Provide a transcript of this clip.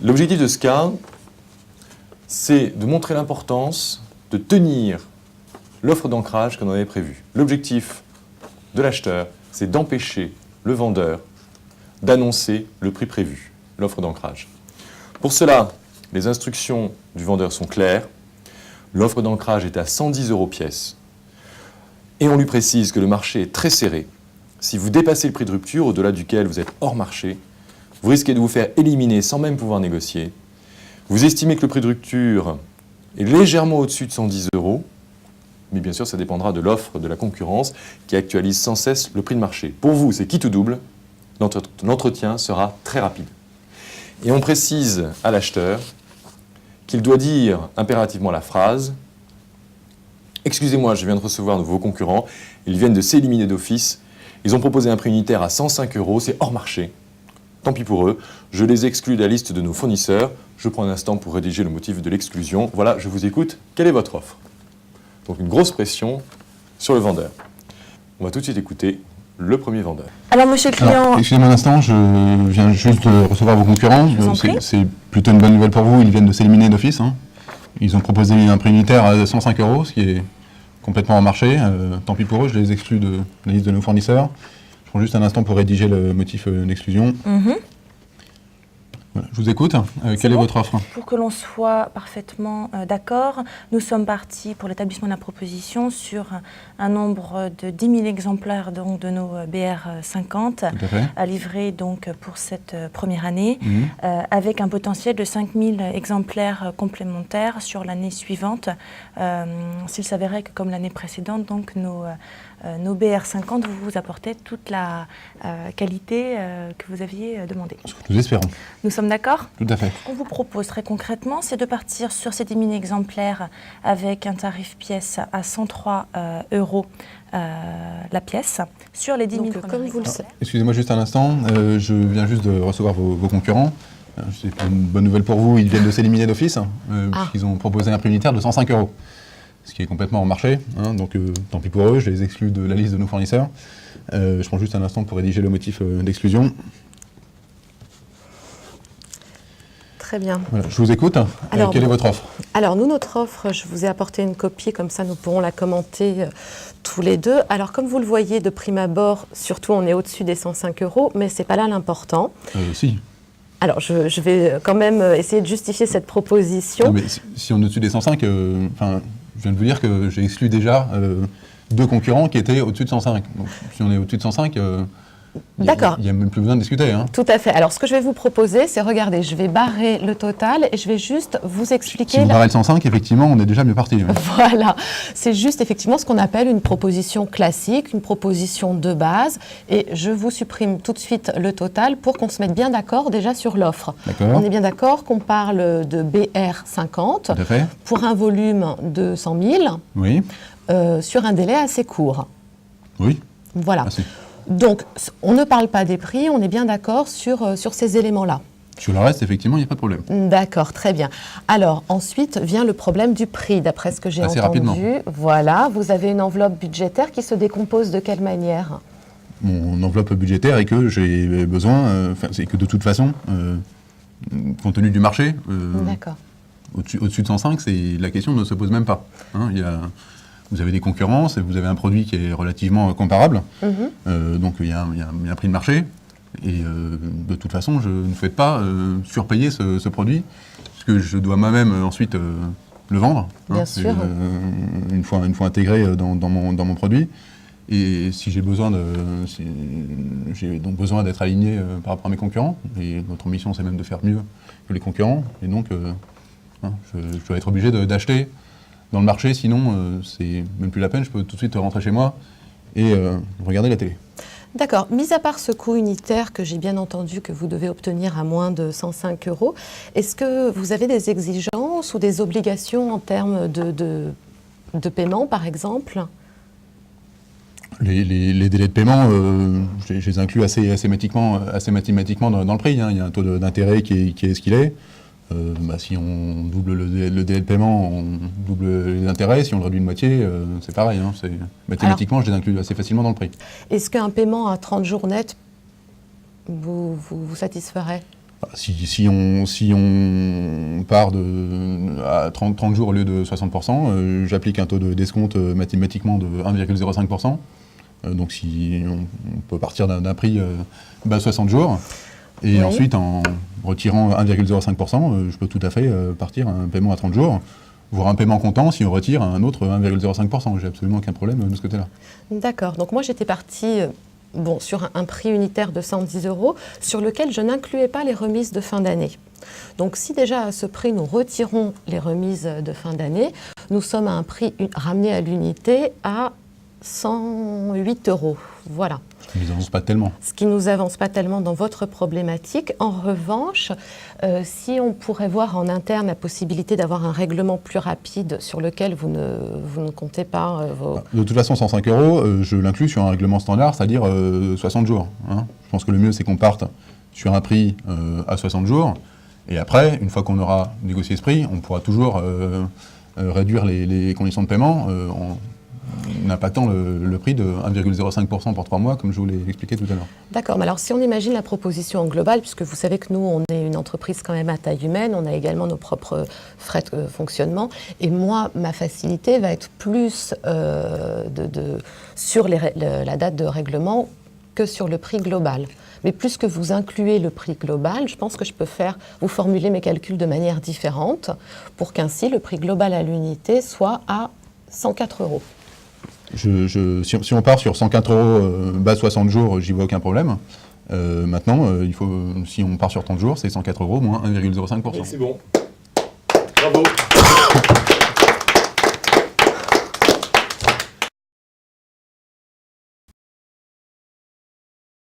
L'objectif de ce cas, c'est de montrer l'importance de tenir l'offre d'ancrage qu'on avait prévue. L'objectif de l'acheteur, c'est d'empêcher le vendeur d'annoncer le prix prévu, l'offre d'ancrage. Pour cela, les instructions du vendeur sont claires. L'offre d'ancrage est à 110 € pièce. Et on lui précise que le marché est très serré. Si vous dépassez le prix de rupture, au-delà duquel vous êtes hors marché, vous risquez de vous faire éliminer sans même pouvoir négocier. Vous estimez que le prix de rupture est légèrement au-dessus de 110 €, mais bien sûr, ça dépendra de l'offre de la concurrence qui actualise sans cesse le prix de marché. Pour vous, c'est quitte ou double. L'entretien sera très rapide. Et on précise à l'acheteur qu'il doit dire impérativement la phrase « Excusez-moi, je viens de recevoir de vos concurrents, ils viennent de s'éliminer d'office, ils ont proposé un prix unitaire à 105 €, c'est hors marché. Tant pis pour eux, je les exclus de la liste de nos fournisseurs, je prends un instant pour rédiger le motif de l'exclusion. Voilà, je vous écoute, quelle est votre offre ?» Donc une grosse pression sur le vendeur. On va tout de suite écouter le premier vendeur. Alors, monsieur le client... Excusez-moi un instant, je viens juste de recevoir vos concurrents. C'est plutôt une bonne nouvelle pour vous, ils viennent de s'éliminer d'office. Hein. Ils ont proposé un prix unitaire à 105 €, ce qui est complètement en marché. Tant pis pour eux, je les exclus de la liste de nos fournisseurs. Je prends juste un instant pour rédiger le motif d'exclusion. Voilà, je vous écoute. Quelle est votre offre? Pour que l'on soit parfaitement d'accord, nous sommes partis pour l'établissement de la proposition sur un nombre de 10 000 exemplaires donc, de nos BR50 à livrer donc, pour cette première année, avec un potentiel de 5 000 exemplaires complémentaires sur l'année suivante, s'il s'avérait que comme l'année précédente, donc, nos BR50 vous apportaient toute la qualité que vous aviez demandé. Nous espérons. Nous sommes d'accord? Tout à fait. Ce qu'on vous propose très concrètement, c'est de partir sur ces 10 000 exemplaires avec un tarif pièce à 103 € la pièce sur les 10 000 comme vous le savez. Excusez-moi juste un instant, je viens juste de recevoir vos concurrents. C'est une bonne nouvelle pour vous, ils viennent de s'éliminer d'office, puisqu'ils ont proposé un prix unitaire de 105 €. Ce qui est complètement en marché, hein, donc tant pis pour eux, je les exclus de la liste de nos fournisseurs. Je prends juste un instant pour rédiger le motif d'exclusion. Très bien. Voilà, je vous écoute. Alors, quelle est votre offre? Alors, nous, notre offre, je vous ai apporté une copie, comme ça nous pourrons la commenter tous les deux. Alors, comme vous le voyez de prime abord, surtout on est au-dessus des 105 €, mais ce n'est pas là l'important. Si. Alors, je vais quand même essayer de justifier cette proposition. Non, mais si on est au-dessus des 105, je viens de vous dire que j'ai exclu déjà 2 concurrents qui étaient au-dessus de 105. Donc, si on est au-dessus de 105, d'accord. Il n'y a même plus besoin de discuter. Hein. Tout à fait. Alors, ce que je vais vous proposer, c'est, regardez, je vais barrer le total et je vais juste vous expliquer... Si vous barrez le 105, effectivement, on est déjà mieux parti. Ouais. Voilà. C'est juste, effectivement, ce qu'on appelle une proposition classique, une proposition de base. Et je vous supprime tout de suite le total pour qu'on se mette bien d'accord déjà sur l'offre. On est bien d'accord qu'on parle de BR50 pour un volume de 100 000 oui. Sur un délai assez court. Oui. Voilà. Merci. Donc, on ne parle pas des prix, on est bien d'accord sur ces éléments-là. Sur le reste, effectivement, il n'y a pas de problème. D'accord, très bien. Alors, ensuite vient le problème du prix, d'après ce que j'ai entendu. Rapidement. Voilà, vous avez une enveloppe budgétaire qui se décompose de quelle manière? Mon enveloppe budgétaire est que j'ai besoin, c'est que de toute façon, compte tenu du marché, au-dessus de 105, la question ne se pose même pas. Hein, vous avez des concurrences et vous avez un produit qui est relativement comparable. Donc il y a un prix de marché. Et de toute façon, je ne souhaite pas surpayer ce produit, puisque je dois moi-même ensuite le vendre. Bien sûr. Une fois intégré dans mon produit. Et si j'ai besoin donc besoin d'être aligné par rapport à mes concurrents, et notre mission c'est même de faire mieux que les concurrents, et donc je dois être obligé d'acheter dans le marché, sinon c'est même plus la peine, je peux tout de suite rentrer chez moi et regarder la télé. D'accord. Mis à part ce coût unitaire que j'ai bien entendu que vous devez obtenir à moins de 105 €, est-ce que vous avez des exigences ou des obligations en termes de paiement, par exemple? Les délais de paiement, je les inclus assez mathématiquement dans le prix. Hein. Il y a un taux d'intérêt qui est ce qu'il est. Si on double le délai de paiement, on double les intérêts. Si on le réduit de moitié, c'est pareil. Hein. Mathématiquement, je les inclus assez facilement dans le prix. Est-ce qu'un paiement à 30 jours net vous satisferait? Si on part à 30 jours au lieu de 60%, j'applique un taux d'escompte mathématiquement de 1,05%. Donc si on peut partir d'un prix bas 60 jours, et ensuite en retirant 1,05%, je peux tout à fait partir à un paiement à 30 jours, voire un paiement comptant si on retire un autre 1,05%. J'ai absolument aucun problème de ce côté-là. D'accord. Donc moi j'étais partie sur un prix unitaire de 110 €, sur lequel je n'incluais pas les remises de fin d'année. Donc si déjà à ce prix nous retirons les remises de fin d'année, nous sommes à un prix ramené à l'unité à 108 €. Voilà. Ce qui ne nous avance pas tellement. Ce qui ne nous avance pas tellement dans votre problématique. En revanche, si on pourrait voir en interne la possibilité d'avoir un règlement plus rapide sur lequel vous ne comptez pas vos... De toute façon, 105 €, je l'inclus sur un règlement standard, c'est-à-dire 60 jours. Hein. Je pense que le mieux, c'est qu'on parte sur un prix à 60 jours. Et après, une fois qu'on aura négocié ce prix, on pourra toujours réduire les conditions de paiement en impactant le prix de 1,05% pour 3 mois, comme je vous l'ai expliqué tout à l'heure. D'accord, mais alors si on imagine la proposition en global, puisque vous savez que nous, on est une entreprise quand même à taille humaine, on a également nos propres frais de fonctionnement, et moi, ma facilité va être plus sur la date de règlement que sur le prix global. Mais plus que vous incluez le prix global, je pense que je peux vous formuler mes calculs de manière différente pour qu'ainsi le prix global à l'unité soit à 104 €. Si on part sur 104 € bas 60 jours, j'y vois aucun problème. Maintenant, si on part sur 30 jours, c'est 104 € moins 1,05%. C'est bon. Bravo.